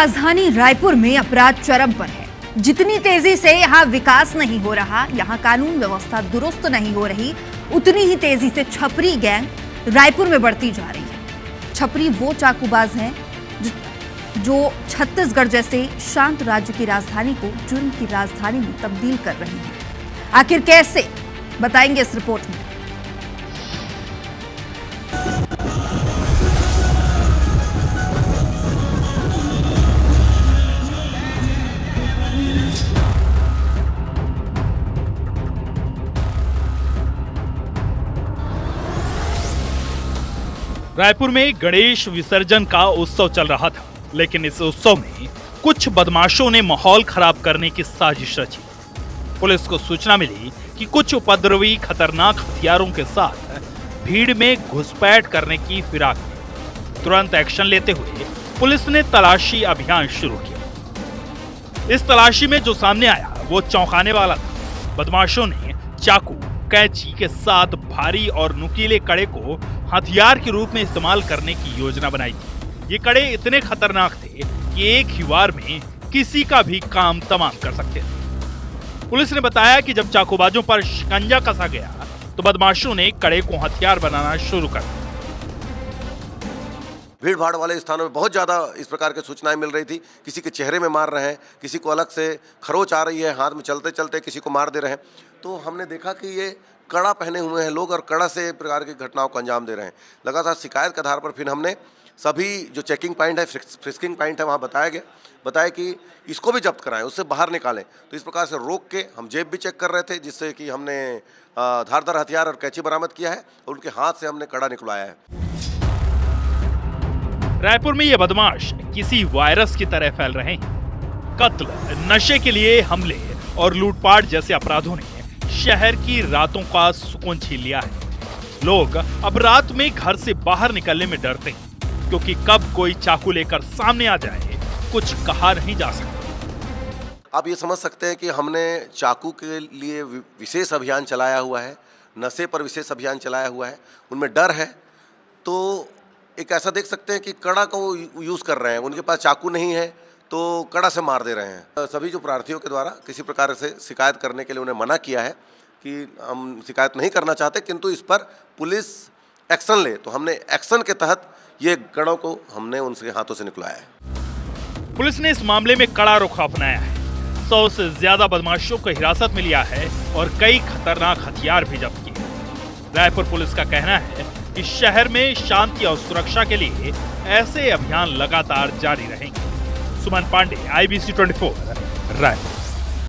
राजधानी रायपुर में अपराध चरम पर है। जितनी तेजी से यहाँ विकास नहीं हो रहा, यहाँ कानून व्यवस्था दुरुस्त नहीं हो रही, उतनी ही तेजी से छपरी गैंग रायपुर में बढ़ती जा रही है। छपरी वो चाकूबाज हैं जो छत्तीसगढ़ जैसे शांत राज्य की राजधानी को जुर्म की राजधानी में तब्दील कर रहे हैं। आखिर कैसे, बताएंगे इस रिपोर्ट में। रायपुर में गणेश विसर्जन का उत्सव चल रहा था, लेकिन इस उत्सव में कुछ बदमाशों ने माहौल खराब करने की साजिश रची। पुलिस को सूचना मिली कि कुछ उपद्रवी खतरनाक हथियारों के साथ भीड़ में घुसपैठ करने की फिराक में। तुरंत एक्शन लेते हुए पुलिस ने तलाशी अभियान शुरू किया। इस तलाशी में जो सामने आया वो चौंकाने वाला था। बदमाशों ने चाकू, कैंची के साथ भारी और नुकीले कड़े को हथियार के रूप में इस्तेमाल करने की योजना बनाई थी। ये कड़े इतने खतरनाक थे कि एक ही वार में किसी का भी काम तमाम कर सकते थे। पुलिस ने बताया कि जब चाकूबाजों पर शिकंजा कसा गया तो बदमाशों ने कड़े को हथियार बनाना शुरू कर दिया। भीड़ भाड़ वाले स्थानों में बहुत ज़्यादा इस प्रकार की सूचनाएं मिल रही थी। किसी के चेहरे में मार रहे हैं, किसी को अलग से खरोच आ रही है, हाथ में चलते चलते किसी को मार दे रहे हैं। तो हमने देखा कि ये कड़ा पहने हुए हैं लोग और कड़ा से प्रकार की घटनाओं को अंजाम दे रहे हैं। लगातार शिकायत के आधार पर फिर हमने सभी जो चेकिंग पॉइंट है, फ्रिस्किंग पॉइंट है, वहाँ बताया कि इसको भी जब्त कराएं, उससे बाहर निकालें। तो इस प्रकार से रोक के हम जेब भी चेक कर रहे थे, जिससे कि हमने धारदार हथियार और कैंची बरामद किया है और उनके हाथ से हमने कड़ा निकलवाया है। रायपुर में ये बदमाश किसी वायरस की तरह फैल रहे हैं। कत्ल, नशे के लिए हमले और लूटपाट जैसे अपराधों ने शहर की रातों का सुकून छीन लिया है। लोग अब रात में घर से बाहर निकलने में डरते हैं, क्योंकि कब कोई चाकू लेकर सामने आ जाए कुछ कहा नहीं जा सकता। आप ये समझ सकते हैं कि हमने चाकू के लिए विशेष अभियान चलाया हुआ है, नशे पर विशेष अभियान चलाया हुआ है। उनमें डर है तो एक ऐसा देख सकते हैं कि कड़ा को यूज़ कर रहे हैं। उनके पास चाकू नहीं है तो कड़ा से मार दे रहे हैं। सभी जो प्रार्थियों के द्वारा किसी प्रकार से शिकायत करने के लिए उन्हें मना किया है कि हम शिकायत नहीं करना चाहते, किंतु इस पर पुलिस एक्शन ले। तो हमने एक्शन के तहत ये कड़ों को हमने उनके हाथों से निकलवाया है। पुलिस ने इस मामले में कड़ा रुख अपनाया है। 100 से ज्यादा बदमाशों को हिरासत में लिया है और कई खतरनाक हथियार भी जब्त किए। रायपुर पुलिस का कहना है कि शहर में शांति और सुरक्षा के लिए ऐसे अभियान लगातार जारी रहेंगे। सुमन पांडे, IBC 24, रायपुर।